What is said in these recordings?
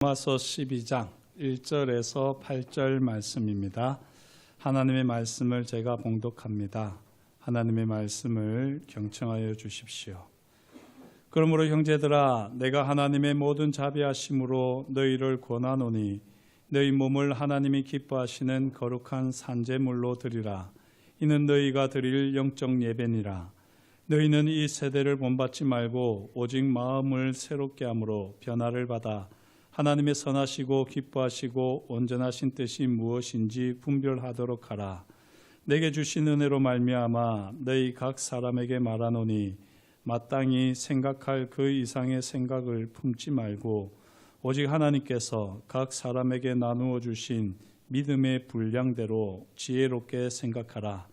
로마서 12장 1절에서 8절 말씀입니다. 하나님의 말씀을 제가 봉독합니다. 하나님의 말씀을 경청하여 주십시오. 그러므로 형제들아, 내가 하나님의 모든 자비하심으로 너희를 권하노니 너희 몸을 하나님이 기뻐하시는 거룩한 산제물로 드리라. 이는 너희가 드릴 영적 예배니라. 너희는 이 세대를 본받지 말고 오직 마음을 새롭게 함으로 변화를 받아 하나님의 선하시고 기뻐하시고 온전하신 뜻이 무엇인지 분별하도록 하라. 내게 주신 은혜로 말미암아 너희 각 사람에게 말하노니 마땅히 생각할 그 이상의 생각을 품지 말고 오직 하나님께서 각 사람에게 나누어 주신 믿음의 분량대로 지혜롭게 생각하라.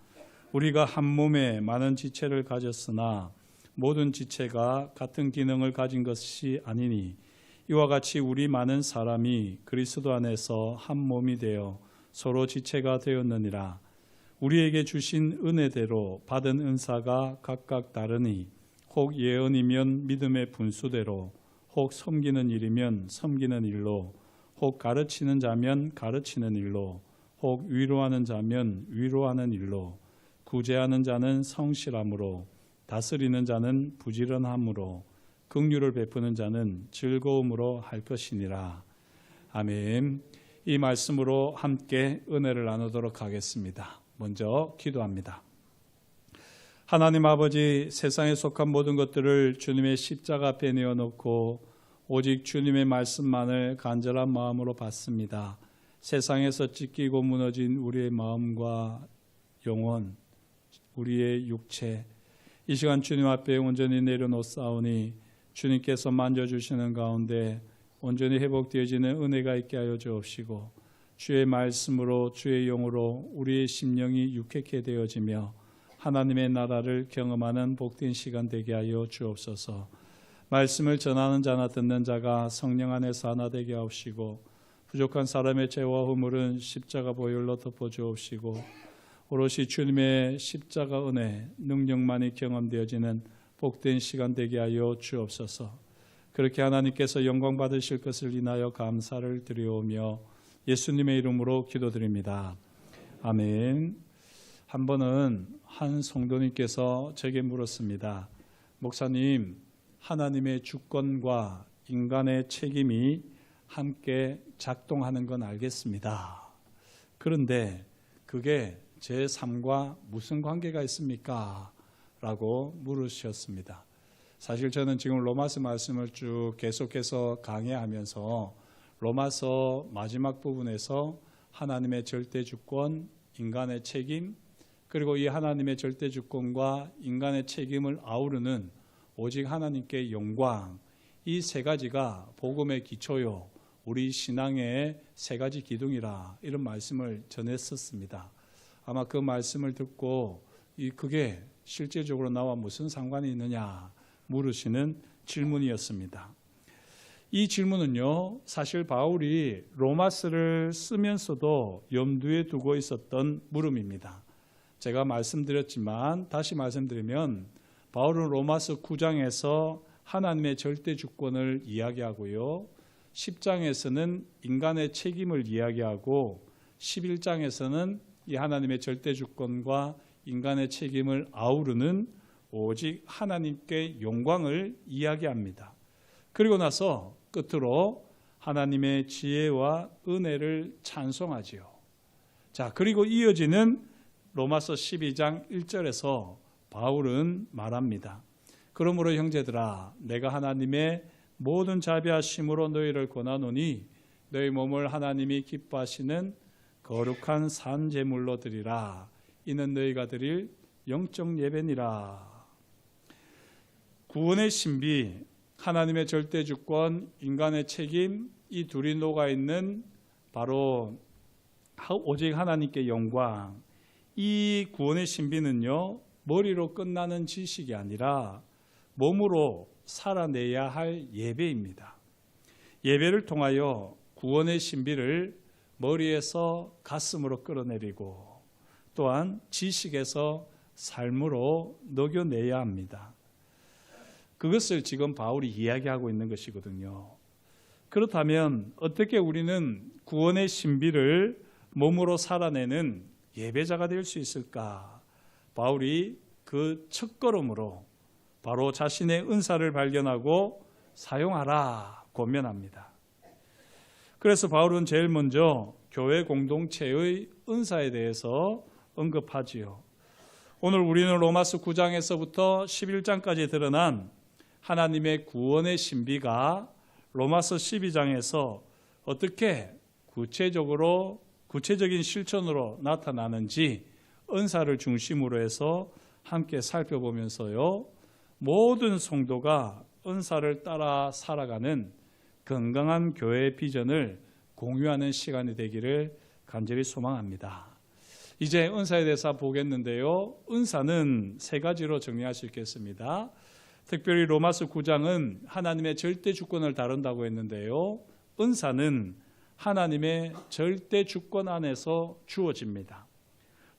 우리가 한 몸에 많은 지체를 가졌으나 모든 지체가 같은 기능을 가진 것이 아니니 이와 같이 우리 많은 사람이 그리스도 안에서 한 몸이 되어 서로 지체가 되었느니라. 우리에게 주신 은혜대로 받은 은사가 각각 다르니 혹 예언이면 믿음의 분수대로, 혹 섬기는 일이면 섬기는 일로, 혹 가르치는 자면 가르치는 일로, 혹 위로하는 자면 위로하는 일로, 구제하는 자는 성실함으로, 다스리는 자는 부지런함으로, 긍휼을 베푸는 자는 즐거움으로 할 것이니라. 아멘. 이 말씀으로 함께 은혜를 나누도록 하겠습니다. 먼저 기도합니다. 하나님 아버지, 세상에 속한 모든 것들을 주님의 십자가 앞에 내어놓고 오직 주님의 말씀만을 간절한 마음으로 받습니다. 세상에서 찢기고 무너진 우리의 마음과 영혼, 우리의 육체, 이 시간 주님 앞에 온전히 내려놓사오니 주님께서 만져주시는 가운데 온전히 회복되어지는 은혜가 있게 하여 주옵시고, 주의 말씀으로 주의 영으로 우리의 심령이 유쾌케 되어지며 하나님의 나라를 경험하는 복된 시간 되게 하여 주옵소서. 말씀을 전하는 자나 듣는 자가 성령 안에서 하나 되게 하옵시고, 부족한 사람의 죄와 허물은 십자가 보혈로 덮어 주옵시고, 오롯이 주님의 십자가 은혜 능력만이 경험되어지는 복된 시간 되게 하여 주옵소서. 그렇게 하나님께서 영광 받으실 것을 인하여 감사를 드리오며 예수님의 이름으로 기도드립니다. 아멘. 한 번은 한 성도님께서 제게 물었습니다. 목사님, 하나님의 주권과 인간의 책임이 함께 작동하는 건 알겠습니다. 그런데 그게 제 삶과 무슨 관계가 있습니까? 라고 물으셨습니다. 사실 저는 지금 로마서 말씀을 쭉 계속해서 강해하면서 로마서 마지막 부분에서 하나님의 절대주권, 인간의 책임, 그리고 이 하나님의 절대주권과 인간의 책임을 아우르는 오직 하나님께 영광, 이 세 가지가 복음의 기초요, 우리 신앙의 세 가지 기둥이라, 이런 말씀을 전했었습니다. 아마 그 말씀을 듣고 그게 실제적으로 나와 무슨 상관이 있느냐 물으시는 질문이었습니다. 이 질문은요, 사실 바울이 로마서를 쓰면서도 염두에 두고 있었던 물음입니다. 제가 말씀드렸지만 다시 말씀드리면 바울은 로마서 9장에서 하나님의 절대 주권을 이야기하고요, 10장에서는 인간의 책임을 이야기하고 11장에서는 이 하나님의 절대 주권과 인간의 책임을 아우르는 오직 하나님께 영광을 이야기합니다. 그리고 나서 끝으로 하나님의 지혜와 은혜를 찬송하지요. 자, 그리고 이어지는 로마서 12장 1절에서 바울은 말합니다. 그러므로 형제들아, 내가 하나님의 모든 자비하심으로 너희를 권하노니 너희 몸을 하나님이 기뻐하시는 거룩한 산 제물로 드리라. 이는 너희가 드릴 영적 예배니라. 구원의 신비, 하나님의 절대주권, 인간의 책임, 이 둘이 녹아있는 바로 오직 하나님께 영광, 이 구원의 신비는요, 머리로 끝나는 지식이 아니라 몸으로 살아내야 할 예배입니다. 예배를 통하여 구원의 신비를 머리에서 가슴으로 끌어내리고 또한 지식에서 삶으로 녹여내야 합니다. 그것을 지금 바울이 이야기하고 있는 것이거든요. 그렇다면 어떻게 우리는 구원의 신비를 몸으로 살아내는 예배자가 될 수 있을까? 바울이 그 첫걸음으로 바로 자신의 은사를 발견하고 사용하라 권면합니다. 그래서 바울은 제일 먼저 교회 공동체의 은사에 대해서 언급하지요. 오늘 우리는 로마서 9장에서부터 11장까지 드러난 하나님의 구원의 신비가 로마서 12장에서 어떻게 구체적인 실천으로 나타나는지 은사를 중심으로 해서 함께 살펴보면서요, 모든 성도가 은사를 따라 살아가는 건강한 교회의 비전을 공유하는 시간이 되기를 간절히 소망합니다. 이제 은사에 대해서 보겠는데요, 은사는 세 가지로 정리할 수 있겠습니다. 특별히 로마서 9장은 하나님의 절대 주권을 다룬다고 했는데요, 은사는 하나님의 절대 주권 안에서 주어집니다.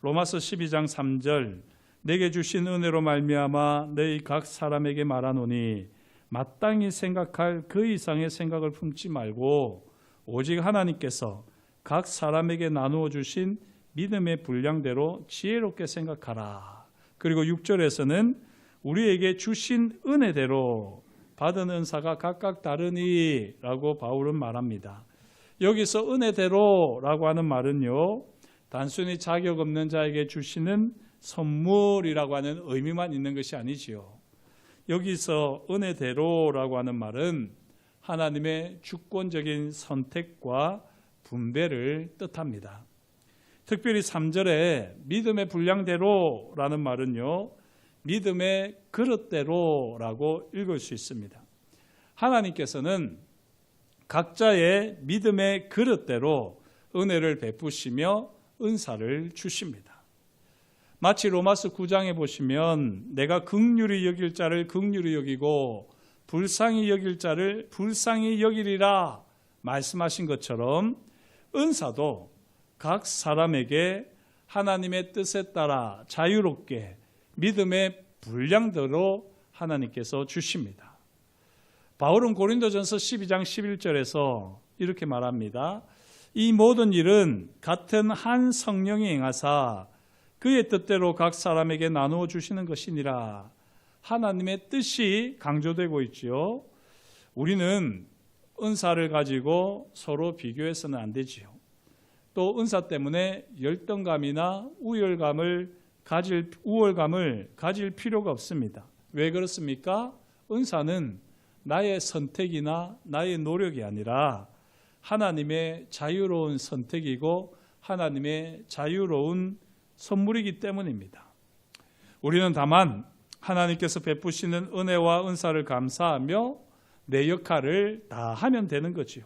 로마서 12장 3절, 내게 주신 은혜로 말미암아 너희 각 사람에게 말하노니 마땅히 생각할 그 이상의 생각을 품지 말고 오직 하나님께서 각 사람에게 나누어 주신 믿음의 분량대로 지혜롭게 생각하라. 그리고 6절에서는 우리에게 주신 은혜대로 받은 은사가 각각 다르니 라고 바울은 말합니다. 여기서 은혜대로라고 하는 말은요, 단순히 자격 없는 자에게 주시는 선물이라고 하는 의미만 있는 것이 아니지요. 여기서 은혜대로라고 하는 말은 하나님의 주권적인 선택과 분배를 뜻합니다. 특별히 3절에 믿음의 분량대로라는 말은요, 믿음의 그릇대로라고 읽을 수 있습니다. 하나님께서는 각자의 믿음의 그릇대로 은혜를 베푸시며 은사를 주십니다. 마치 로마서 9장에 보시면 내가 긍휼히 여길 자를 긍휼히 여기고 불쌍히 여길 자를 불쌍히 여기리라 말씀하신 것처럼 은사도 각 사람에게 하나님의 뜻에 따라 자유롭게 믿음의 분량대로 하나님께서 주십니다. 바울은 고린도전서 12장 11절에서 이렇게 말합니다. 이 모든 일은 같은 한 성령이 행하사 그의 뜻대로 각 사람에게 나누어 주시는 것이니라. 하나님의 뜻이 강조되고 있지요. 우리는 은사를 가지고 서로 비교해서는 안 되지요. 또 은사 때문에 열등감이나 우월감을 가질 필요가 없습니다. 왜 그렇습니까? 은사는 나의 선택이나 나의 노력이 아니라 하나님의 자유로운 선택이고 하나님의 자유로운 선물이기 때문입니다. 우리는 다만 하나님께서 베푸시는 은혜와 은사를 감사하며 내 역할을 다 하면 되는 거지요.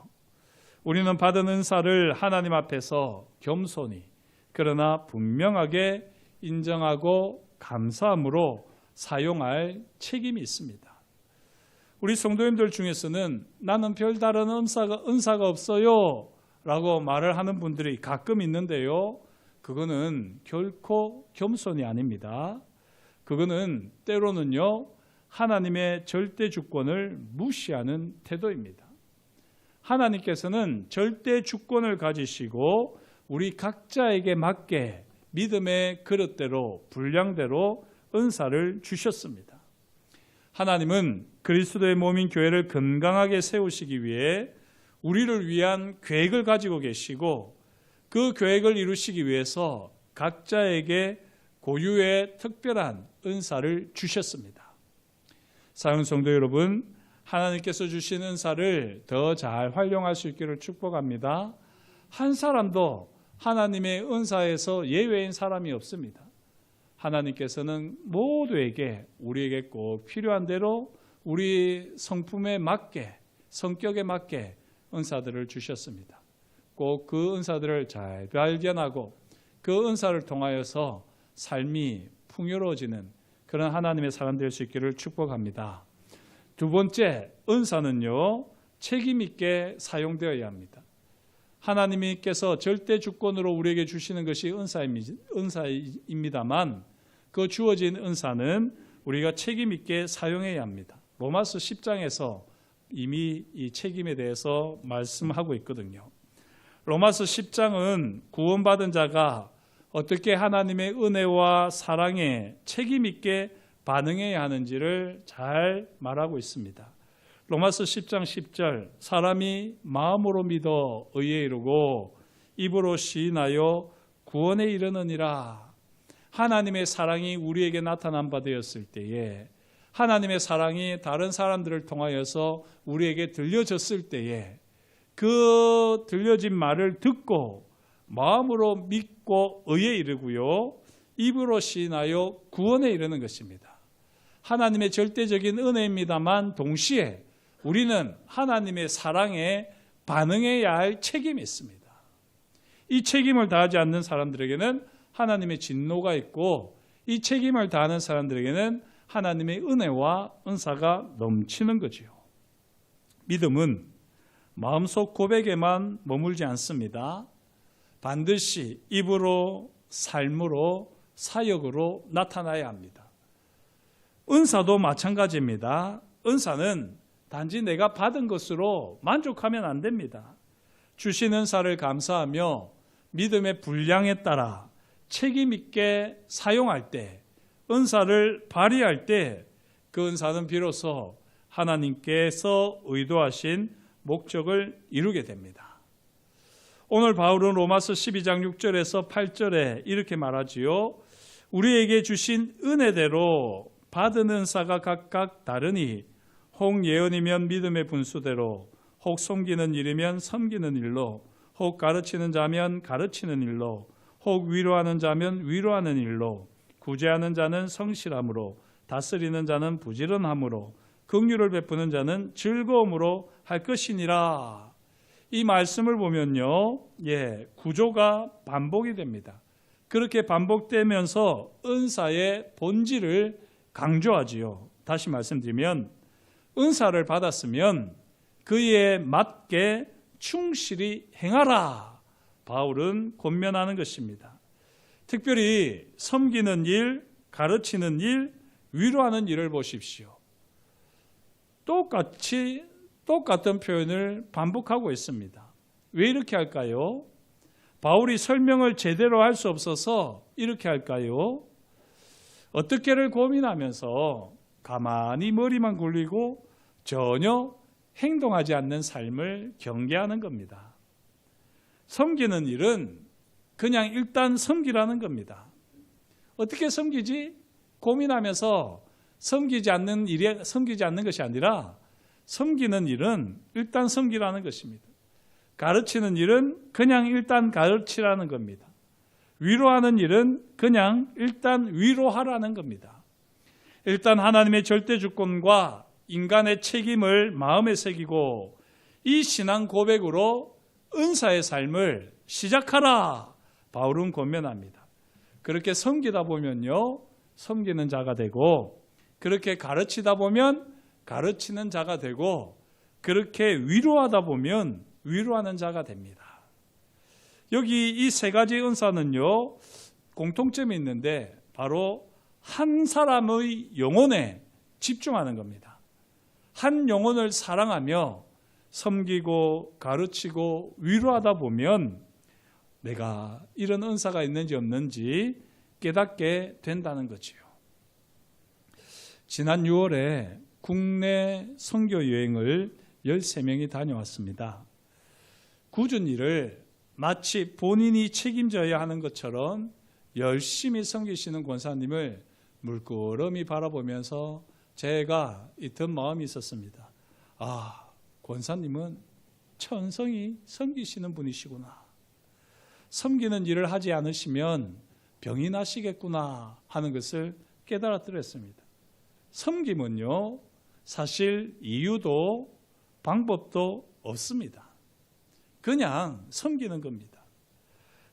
우리는 받은 은사를 하나님 앞에서 겸손히 그러나 분명하게 인정하고 감사함으로 사용할 책임이 있습니다. 우리 성도님들 중에서는 나는 별다른 은사가 없어요 라고 말을 하는 분들이 가끔 있는데요, 그거는 결코 겸손이 아닙니다. 그거는 때로는요, 하나님의 절대 주권을 무시하는 태도입니다. 하나님께서는 절대 주권을 가지시고 우리 각자에게 맞게 믿음의 그릇대로 분량대로 은사를 주셨습니다. 하나님은 그리스도의 몸인 교회를 건강하게 세우시기 위해 우리를 위한 계획을 가지고 계시고 그 계획을 이루시기 위해서 각자에게 고유의 특별한 은사를 주셨습니다. 사랑하는 성도 여러분, 하나님께서 주신 은사를 더 잘 활용할 수 있기를 축복합니다. 한 사람도 하나님의 은사에서 예외인 사람이 없습니다. 하나님께서는 모두에게 우리에게 꼭 필요한 대로 우리 성품에 맞게 성격에 맞게 은사들을 주셨습니다. 꼭 그 은사들을 잘 발견하고 그 은사를 통하여서 삶이 풍요로워지는 그런 하나님의 사람 될 수 있기를 축복합니다. 두 번째, 은사는요, 책임 있게 사용되어야 합니다. 하나님께서 절대 주권으로 우리에게 주시는 것이 은사입니다만 그 주어진 은사는 우리가 책임 있게 사용해야 합니다. 로마서 10장에서 이미 이 책임에 대해서 말씀하고 있거든요. 로마서 10장은 구원받은 자가 어떻게 하나님의 은혜와 사랑에 책임 있게 반응해야 하는지를 잘 말하고 있습니다. 로마서 10장 10절, 사람이 마음으로 믿어 의에 이르고 입으로 시인하여 구원에 이르느니라. 하나님의 사랑이 우리에게 나타난 바 되었을 때에, 하나님의 사랑이 다른 사람들을 통하여서 우리에게 들려졌을 때에 그 들려진 말을 듣고 마음으로 믿고 의에 이르고요, 입으로 시인하여 구원에 이르는 것입니다. 하나님의 절대적인 은혜입니다만 동시에 우리는 하나님의 사랑에 반응해야 할 책임이 있습니다. 이 책임을 다하지 않는 사람들에게는 하나님의 진노가 있고, 이 책임을 다하는 사람들에게는 하나님의 은혜와 은사가 넘치는 거지요. 믿음은 마음속 고백에만 머물지 않습니다. 반드시 입으로, 삶으로, 사역으로 나타나야 합니다. 은사도 마찬가지입니다. 은사는 단지 내가 받은 것으로 만족하면 안 됩니다. 주신 은사를 감사하며 믿음의 분량에 따라 책임 있게 사용할 때, 은사를 발휘할 때 그 은사는 비로소 하나님께서 의도하신 목적을 이루게 됩니다. 오늘 바울은 로마서 12장 6절에서 8절에 이렇게 말하지요. 우리에게 주신 은혜대로 받은 은사가 각각 다르니 혹 예언이면 믿음의 분수대로, 혹 섬기는 일이면 섬기는 일로, 혹 가르치는 자면 가르치는 일로, 혹 위로하는 자면 위로하는 일로, 구제하는 자는 성실함으로, 다스리는 자는 부지런함으로, 긍휼을 베푸는 자는 즐거움으로 할 것이니라. 이 말씀을 보면요, 구조가 반복이 됩니다. 그렇게 반복되면서 은사의 본질을 강조하지요. 다시 말씀드리면 은사를 받았으면 그에 맞게 충실히 행하라. 바울은 권면하는 것입니다. 특별히 섬기는 일, 가르치는 일, 위로하는 일을 보십시오. 똑같은 표현을 반복하고 있습니다. 왜 이렇게 할까요? 바울이 설명을 제대로 할 수 없어서 이렇게 할까요? 어떻게를 고민하면서 가만히 머리만 굴리고 전혀 행동하지 않는 삶을 경계하는 겁니다. 섬기는 일은 그냥 일단 섬기라는 겁니다. 어떻게 섬기지? 고민하면서 섬기지 않는 것이 아니라 섬기는 일은 일단 섬기라는 것입니다. 가르치는 일은 그냥 일단 가르치라는 겁니다. 위로하는 일은 그냥 일단 위로하라는 겁니다. 일단 하나님의 절대 주권과 인간의 책임을 마음에 새기고 이 신앙 고백으로 은사의 삶을 시작하라. 바울은 권면합니다. 그렇게 섬기다 보면요, 섬기는 자가 되고, 그렇게 가르치다 보면 가르치는 자가 되고, 그렇게 위로하다 보면 위로하는 자가 됩니다. 여기 이 세 가지 은사는요, 공통점이 있는데 바로 한 사람의 영혼에 집중하는 겁니다. 한 영혼을 사랑하며 섬기고 가르치고 위로하다 보면 내가 이런 은사가 있는지 없는지 깨닫게 된다는 거지요. 지난 6월에 국내 선교 여행을 13명이 다녀왔습니다. 굳은 일을 마치 본인이 책임져야 하는 것처럼 열심히 섬기시는 권사님을 물끄러미 바라보면서 제가 든 마음이 있었습니다. 아, 권사님은 천성이 섬기시는 분이시구나. 섬기는 일을 하지 않으시면 병이 나시겠구나 하는 것을 깨달았더랬습니다. 섬김은요, 사실 이유도 방법도 없습니다. 그냥 섬기는 겁니다.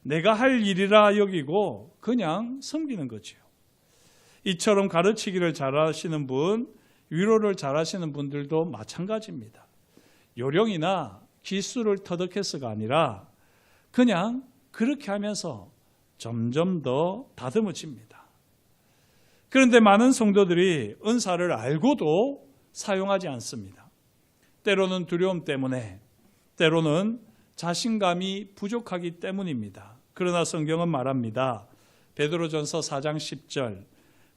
내가 할 일이라 여기고 그냥 섬기는 거죠. 이처럼 가르치기를 잘하시는 분, 위로를 잘하시는 분들도 마찬가지입니다. 요령이나 기술을 터득해서가 아니라 그냥 그렇게 하면서 점점 더 다듬어집니다. 그런데 많은 성도들이 은사를 알고도 사용하지 않습니다. 때로는 두려움 때문에, 때로는 자신감이 부족하기 때문입니다. 그러나 성경은 말합니다. 베드로전서 4장 10절,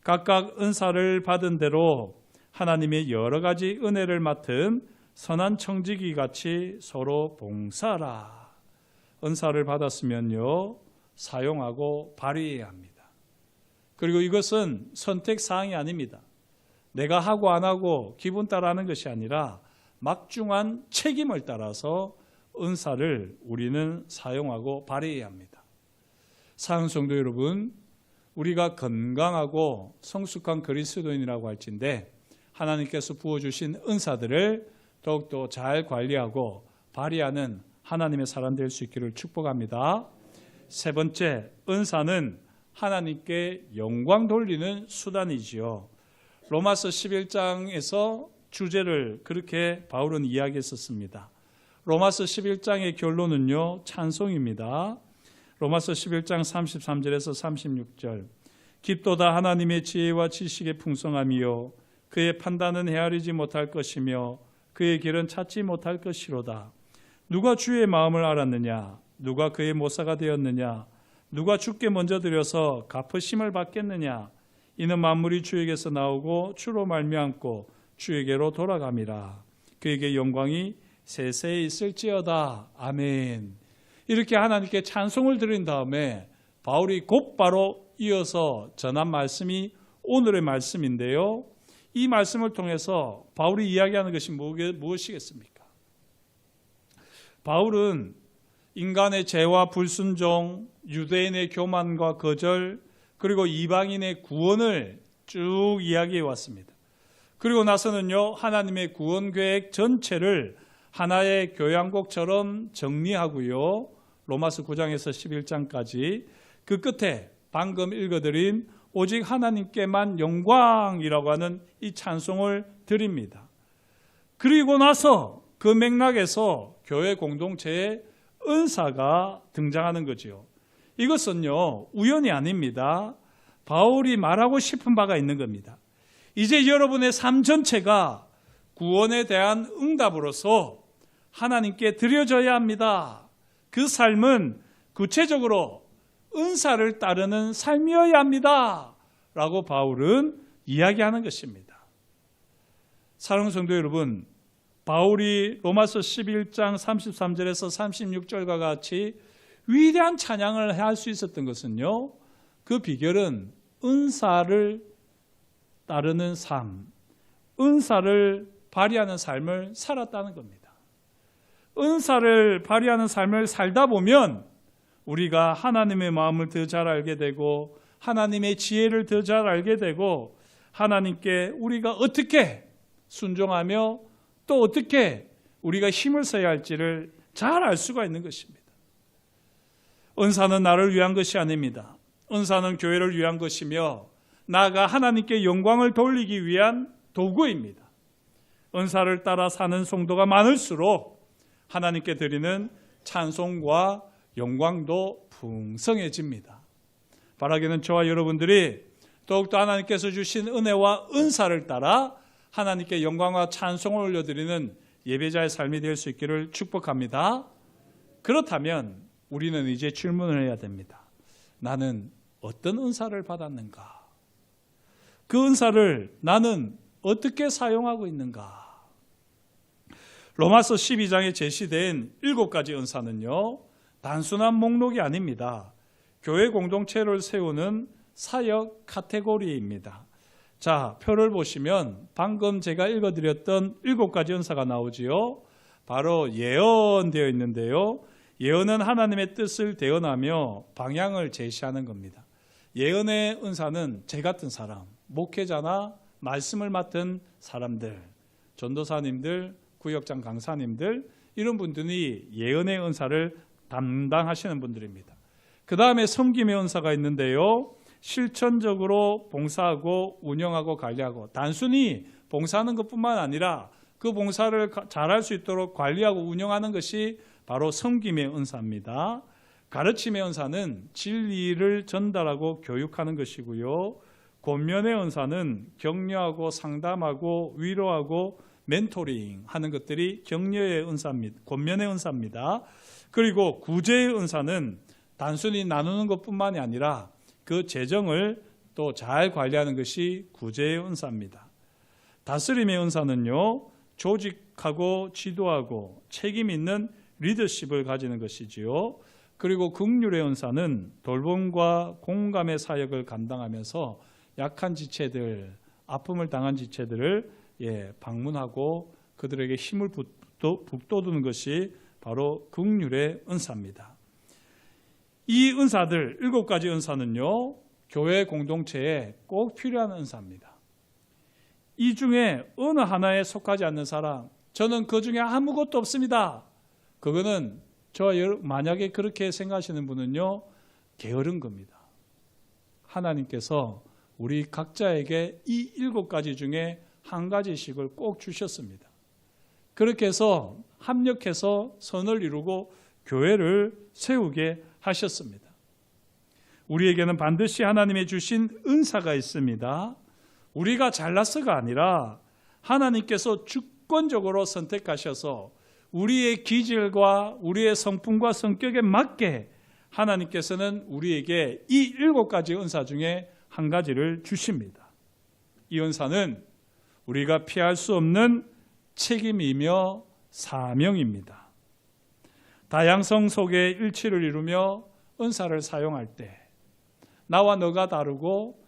각각 은사를 받은 대로 하나님의 여러 가지 은혜를 맡은 선한 청지기 같이 서로 봉사하라. 은사를 받았으면요, 사용하고 발휘해야 합니다. 그리고 이것은 선택사항이 아닙니다. 내가 하고 안 하고 기분 따라 하는 것이 아니라 막중한 책임을 따라서 은사를 우리는 사용하고 발휘해야 합니다. 사랑하는 성도 여러분, 우리가 건강하고 성숙한 그리스도인이라고 할진대 하나님께서 부어주신 은사들을 더욱더 잘 관리하고 발휘하는 하나님의 사람 될 수 있기를 축복합니다. 세 번째, 은사는 하나님께 영광 돌리는 수단이지요. 로마서 11장에서 주제를 그렇게 바울은 이야기했었습니다. 로마서 11장의 결론은요, 찬송입니다. 로마서 11장 33절에서 36절, 깊도다 하나님의 지혜와 지식의 풍성함이요 그의 판단은 헤아리지 못할 것이며 그의 길은 찾지 못할 것이로다. 누가 주의 마음을 알았느냐? 누가 그의 모사가 되었느냐? 누가 주께 먼저 드려서 갚으심을 받겠느냐? 이는 만물이 주에게서 나오고 주로 말미암고 주에게로 돌아감이라. 그에게 영광이 세세히 있을지어다. 아멘. 이렇게 하나님께 찬송을 드린 다음에 바울이 곧바로 이어서 전한 말씀이 오늘의 말씀인데요. 이 말씀을 통해서 바울이 이야기하는 것이 무엇이겠습니까? 바울은 인간의 죄와 불순종, 유대인의 교만과 거절, 그리고 이방인의 구원을 쭉 이야기해 왔습니다. 그리고 나서는요, 하나님의 구원 계획 전체를 하나의 교양곡처럼 정리하고요, 로마서 9장에서 11장까지 그 끝에 방금 읽어드린 오직 하나님께만 영광이라고 하는 이 찬송을 드립니다. 그리고 나서 그 맥락에서 교회 공동체의 은사가 등장하는 거지요. 이것은요, 우연이 아닙니다. 바울이 말하고 싶은 바가 있는 겁니다. 이제 여러분의 삶 전체가 구원에 대한 응답으로서 하나님께 드려져야 합니다. 그 삶은 구체적으로 은사를 따르는 삶이어야 합니다. 라고 바울은 이야기하는 것입니다. 사랑하는 성도 여러분, 바울이 로마서 11장 33절에서 36절과 같이 위대한 찬양을 할 수 있었던 것은요, 그 비결은 은사를 따르는 삶, 은사를 발휘하는 삶을 살았다는 겁니다. 은사를 발휘하는 삶을 살다 보면 우리가 하나님의 마음을 더 잘 알게 되고 하나님의 지혜를 더 잘 알게 되고 하나님께 우리가 어떻게 순종하며 또 어떻게 우리가 힘을 써야 할지를 잘 알 수가 있는 것입니다. 은사는 나를 위한 것이 아닙니다. 은사는 교회를 위한 것이며 나아가 하나님께 영광을 돌리기 위한 도구입니다. 은사를 따라 사는 성도가 많을수록 하나님께 드리는 찬송과 영광도 풍성해집니다. 바라기는 저와 여러분들이 더욱더 하나님께서 주신 은혜와 은사를 따라 하나님께 영광과 찬송을 올려드리는 예배자의 삶이 될 수 있기를 축복합니다. 그렇다면 우리는 이제 질문을 해야 됩니다. 나는 어떤 은사를 받았는가? 그 은사를 나는 어떻게 사용하고 있는가? 로마서 12장에 제시된 7가지 은사는요, 단순한 목록이 아닙니다. 교회 공동체를 세우는 사역 카테고리입니다. 자, 표를 보시면 방금 제가 읽어드렸던 7가지 은사가 나오지요. 바로 예언되어 있는데요. 예언은 하나님의 뜻을 대언하며 방향을 제시하는 겁니다. 예언의 은사는 제 같은 사람, 목회자나 말씀을 맡은 사람들, 전도사님들, 구역장 강사님들, 이런 분들이 예언의 은사를 담당하시는 분들입니다. 그 다음에 섬김의 은사가 있는데요. 실천적으로 봉사하고 운영하고 관리하고, 단순히 봉사하는 것뿐만 아니라 그 봉사를 잘할 수 있도록 관리하고 운영하는 것이 바로 섬김의 은사입니다. 가르침의 은사는 진리를 전달하고 교육하는 것이고요. 권면의 은사는 격려하고 상담하고 위로하고 멘토링 하는 것들이 격려의 은사입니다. 권면의 은사입니다. 그리고 구제의 은사는 단순히 나누는 것뿐만이 아니라 그 재정을 또 잘 관리하는 것이 구제의 은사입니다. 다스림의 은사는요, 조직하고 지도하고 책임 있는 리더십을 가지는 것이지요. 그리고 긍휼의 은사는 돌봄과 공감의 사역을 감당하면서 약한 지체들, 아픔을 당한 지체들을 방문하고 그들에게 힘을 북돋우는 것이 바로 긍휼의 은사입니다. 이 은사들 7가지 은사는요, 교회 공동체에 꼭 필요한 은사입니다. 이 중에 어느 하나에 속하지 않는 사람, 저는 그 중에 아무것도 없습니다. 그거는 저와 만약에 그렇게 생각하시는 분은요, 게으른 겁니다. 하나님께서 우리 각자에게 이 7가지 중에 한 가지씩을 꼭 주셨습니다. 그렇게 해서 합력해서 선을 이루고 교회를 세우게 하셨습니다. 우리에게는 반드시 하나님이 주신 은사가 있습니다. 우리가 잘나서가 아니라 하나님께서 주권적으로 선택하셔서 우리의 기질과 우리의 성품과 성격에 맞게 하나님께서는 우리에게 이 7가지 은사 중에 한 가지를 주십니다. 이 은사는 우리가 피할 수 없는 책임이며 사명입니다. 다양성 속에 일치를 이루며 은사를 사용할 때 나와 너가 다르고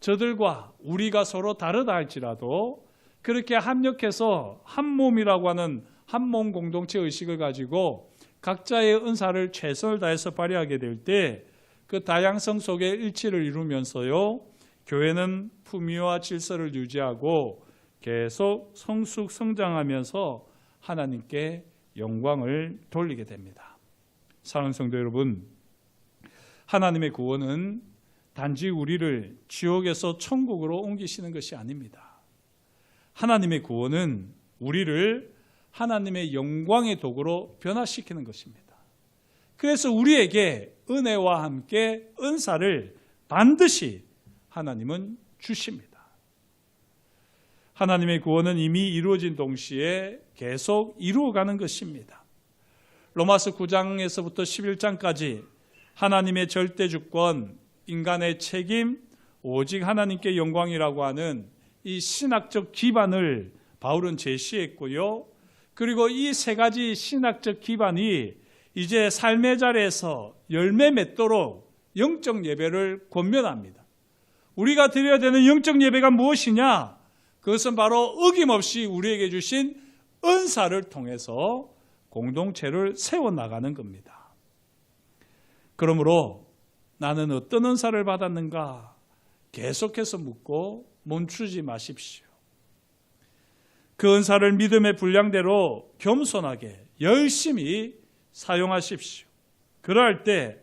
저들과 우리가 서로 다르다 할지라도 그렇게 합력해서 한 몸이라고 하는 한 몸 공동체 의식을 가지고 각자의 은사를 최선을 다해서 발휘하게 될 때 그 다양성 속에 일치를 이루면서요, 교회는 품위와 질서를 유지하고 계속 성숙 성장하면서 하나님께 영광을 돌리게 됩니다. 사랑하는 성도 여러분, 하나님의 구원은 단지 우리를 지옥에서 천국으로 옮기시는 것이 아닙니다. 하나님의 구원은 우리를 하나님의 영광의 도구로 변화시키는 것입니다. 그래서 우리에게 은혜와 함께 은사를 반드시 하나님은 주십니다. 하나님의 구원은 이미 이루어진 동시에 계속 이루어가는 것입니다. 로마서 9장에서부터 11장까지 하나님의 절대 주권, 인간의 책임, 오직 하나님께 영광이라고 하는 이 신학적 기반을 바울은 제시했고요. 그리고 이 3가지 신학적 기반이 이제 삶의 자리에서 열매 맺도록 영적 예배를 권면합니다. 우리가 드려야 되는 영적 예배가 무엇이냐? 그것은 바로 어김없이 우리에게 주신 은사를 통해서 공동체를 세워나가는 겁니다. 그러므로 나는 어떤 은사를 받았는가? 계속해서 묻고 멈추지 마십시오. 그 은사를 믿음의 분량대로 겸손하게 열심히 사용하십시오. 그럴 때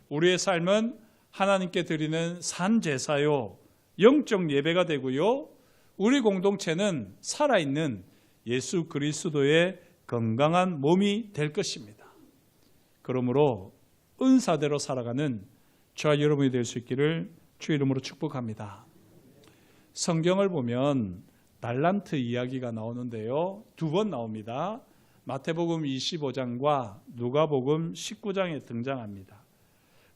우리의 삶은 하나님께 드리는 산제사요, 영적 예배가 되고요, 우리 공동체는 살아있는 예수 그리스도의 건강한 몸이 될 것입니다. 그러므로 은사대로 살아가는 저와 여러분이 될 수 있기를 주의 이름으로 축복합니다. 성경을 보면 달란트 이야기가 나오는데요, 2번 나옵니다. 마태복음 25장과 누가복음 19장에 등장합니다.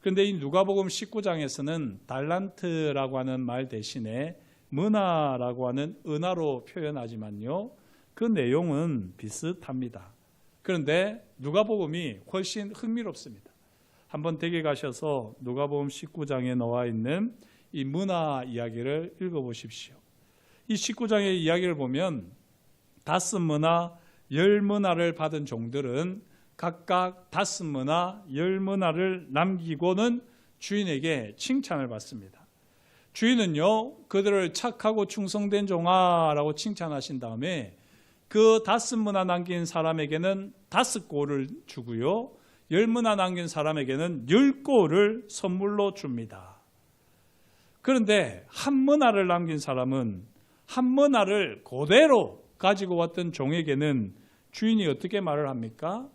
그런데 이 누가복음 19장에서는 달란트라고 하는 말 대신에 문화라고 하는 은화로 표현하지만요, 그 내용은 비슷합니다. 그런데 누가복음이 훨씬 흥미롭습니다. 한번 댁에 가셔서 누가복음 19장에 나와 있는 이 문화 이야기를 읽어보십시오. 이 19장의 이야기를 보면 5문화, 10문화를 받은 종들은 각각 5문화, 10문화를 남기고는 주인에게 칭찬을 받습니다. 주인은요, 그들을 착하고 충성된 종아라고 칭찬하신 다음에 그 5문화 남긴 사람에게는 5꼴을 주고요, 10문화 남긴 사람에게는 10꼴을 선물로 줍니다. 그런데 1문화를 남긴 사람은 1문화를 그대로 가지고 왔던 종에게는 주인이 어떻게 말을 합니까?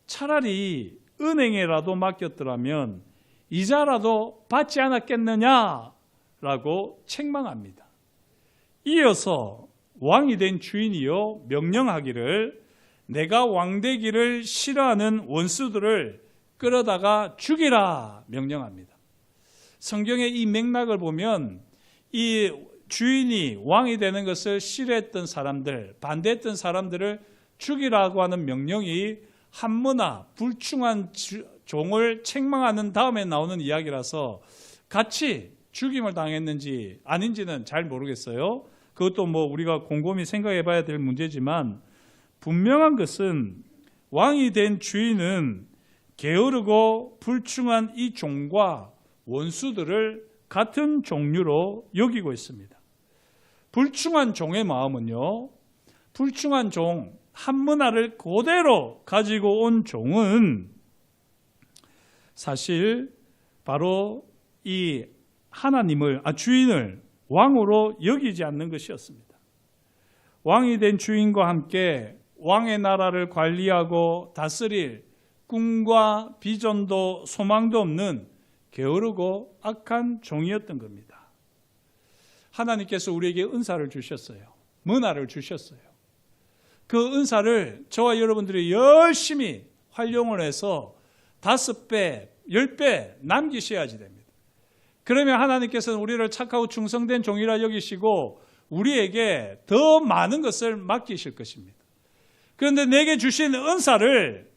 차라리 은행에라도 맡겼더라면 이자라도 받지 않았겠느냐라고 책망합니다. 이어서 왕이 된 주인이요 명령하기를 내가 왕되기를 싫어하는 원수들을 끌어다가 죽이라 명령합니다. 성경의 이 맥락을 보면 이 주인이 왕이 되는 것을 싫어했던 사람들, 반대했던 사람들을 죽이라고 하는 명령이 한무나 불충한 종을 책망하는 다음에 나오는 이야기라서 같이 죽임을 당했는지 아닌지는 잘 모르겠어요. 그것도 우리가 곰곰이 생각해 봐야 될 문제지만 분명한 것은 왕이 된 주인은 게으르고 불충한 이 종과 원수들을 같은 종류로 여기고 있습니다. 불충한 종의 마음은요, 불충한 종, 한문화를 그대로 가지고 온 종은 사실 바로 이 하나님을, 주인을 왕으로 여기지 않는 것이었습니다. 왕이 된 주인과 함께 왕의 나라를 관리하고 다스릴 꿈과 비전도 소망도 없는 게으르고 악한 종이었던 겁니다. 하나님께서 우리에게 은사를 주셨어요. 문화를 주셨어요. 그 은사를 저와 여러분들이 열심히 활용을 해서 5배, 10배 남기셔야지 됩니다. 그러면 하나님께서는 우리를 착하고 충성된 종이라 여기시고 우리에게 더 많은 것을 맡기실 것입니다. 그런데 내게 주신 은사를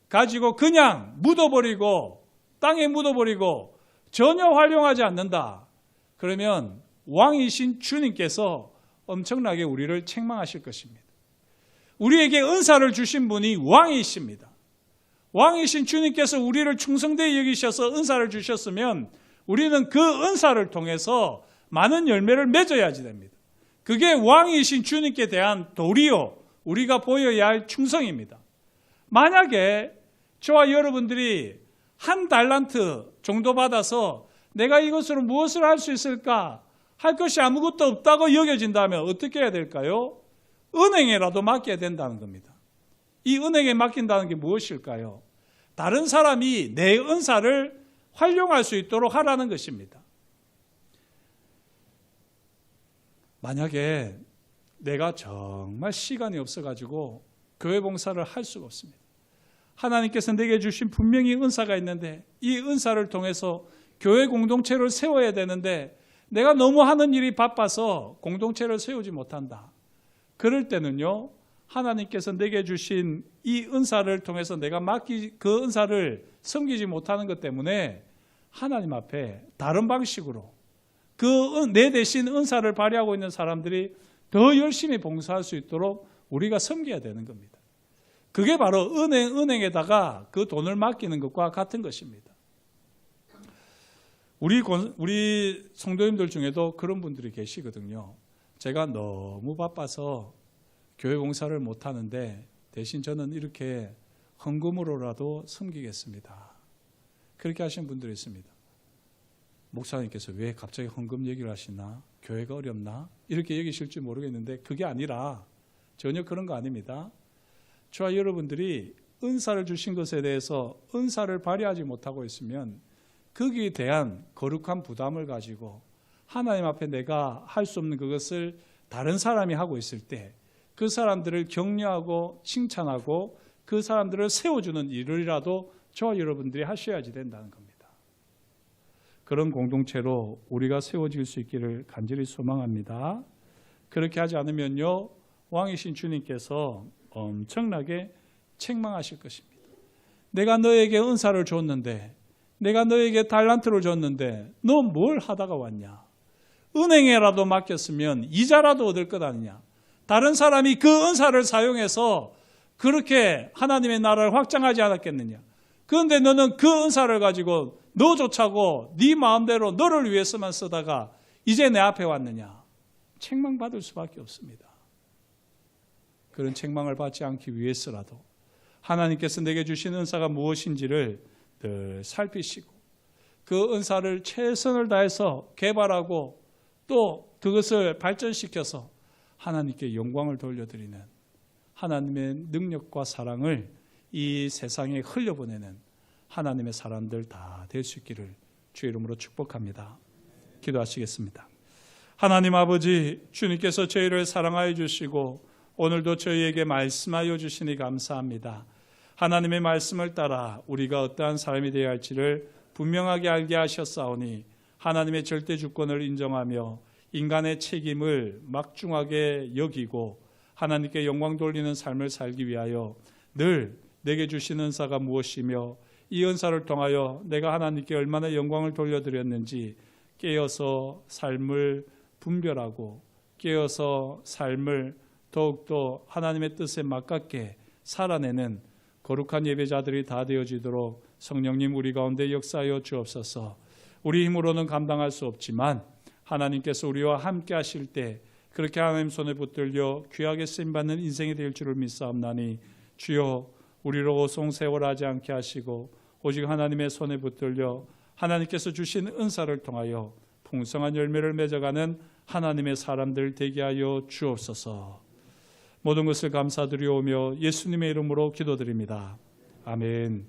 가지고 그냥 묻어버리고 땅에 묻어버리고 전혀 활용하지 않는다. 그러면 왕이신 주님께서 엄청나게 우리를 책망하실 것입니다. 우리에게 은사를 주신 분이 왕이십니다. 왕이신 주님께서 우리를 충성되게 여기셔서 은사를 주셨으면 우리는 그 은사를 통해서 많은 열매를 맺어야지 됩니다. 그게 왕이신 주님께 대한 도리요, 우리가 보여야 할 충성입니다. 만약에 저와 여러분들이 1달란트 정도 받아서 내가 이것으로 무엇을 할 수 있을까? 할 것이 아무것도 없다고 여겨진다면 어떻게 해야 될까요? 은행에라도 맡겨야 된다는 겁니다. 이 은행에 맡긴다는 게 무엇일까요? 다른 사람이 내 은사를 활용할 수 있도록 하라는 것입니다. 만약에 내가 정말 시간이 없어가지고 교회 봉사를 할 수가 없습니다. 하나님께서 내게 주신 분명히 은사가 있는데 이 은사를 통해서 교회 공동체를 세워야 되는데 내가 너무 하는 일이 바빠서 공동체를 세우지 못한다. 그럴 때는요, 하나님께서 내게 주신 이 은사를 통해서 내가 그 은사를 섬기지 못하는 것 때문에 하나님 앞에 다른 방식으로 내 대신 은사를 발휘하고 있는 사람들이 더 열심히 봉사할 수 있도록 우리가 섬겨야 되는 겁니다. 그게 바로 은행에다가 그 돈을 맡기는 것과 같은 것입니다. 우리 성도님들 중에도 그런 분들이 계시거든요. 제가 너무 바빠서 교회 봉사를 못하는데 대신 저는 이렇게 헌금으로라도 섬기겠습니다. 그렇게 하신 분들이 있습니다. 목사님께서 왜 갑자기 헌금 얘기를 하시나? 교회가 어렵나? 이렇게 여기실지 모르겠는데 그게 아니라 전혀 그런 거 아닙니다. 저와 여러분들이 은사를 주신 것에 대해서 은사를 발휘하지 못하고 있으면 거기에 대한 거룩한 부담을 가지고 하나님 앞에 내가 할 수 없는 그것을 다른 사람이 하고 있을 때 그 사람들을 격려하고 칭찬하고 그 사람들을 세워주는 일이라도 저와 여러분들이 하셔야지 된다는 겁니다. 그런 공동체로 우리가 세워질 수 있기를 간절히 소망합니다. 그렇게 하지 않으면요, 왕이신 주님께서 엄청나게 책망하실 것입니다. 내가 너에게 은사를 줬는데, 내가 너에게 달란트를 줬는데 너 뭘 하다가 왔냐? 은행에라도 맡겼으면 이자라도 얻을 것 아니냐? 다른 사람이 그 은사를 사용해서 그렇게 하나님의 나라를 확장하지 않았겠느냐? 그런데 너는 그 은사를 가지고 너조차고 네 마음대로 너를 위해서만 쓰다가 이제 내 앞에 왔느냐? 책망받을 수밖에 없습니다. 그런 책망을 받지 않기 위해서라도 하나님께서 내게 주신 은사가 무엇인지를 늘 살피시고 그 은사를 최선을 다해서 개발하고 또 그것을 발전시켜서 하나님께 영광을 돌려드리는 하나님의 능력과 사랑을 이 세상에 흘려보내는 하나님의 사람들 다 될 수 있기를 주의 이름으로 축복합니다. 기도하시겠습니다. 하나님 아버지, 주님께서 저희를 사랑하여 주시고 오늘도 저희에게 말씀하여 주시니 감사합니다. 하나님의 말씀을 따라 우리가 어떠한 사람이 되어야 할지를 분명하게 알게 하셨사오니 하나님의 절대 주권을 인정하며 인간의 책임을 막중하게 여기고 하나님께 영광 돌리는 삶을 살기 위하여 늘 내게 주신 은사가 무엇이며 이 은사를 통하여 내가 하나님께 얼마나 영광을 돌려드렸는지 깨어서 삶을 분별하고 깨어서 삶을 더욱더 하나님의 뜻에 맞게 살아내는 거룩한 예배자들이 다 되어지도록 성령님 우리 가운데 역사하여 주옵소서. 우리 힘으로는 감당할 수 없지만 하나님께서 우리와 함께 하실 때 그렇게 하나님 손에 붙들려 귀하게 쓰임받는 인생이 될 줄을 믿사옵나니 주여 우리로 오송세월하지 않게 하시고 오직 하나님의 손에 붙들려 하나님께서 주신 은사를 통하여 풍성한 열매를 맺어가는 하나님의 사람들 되게 하여 주옵소서. 모든 것을 감사드리오며 예수님의 이름으로 기도드립니다. 아멘.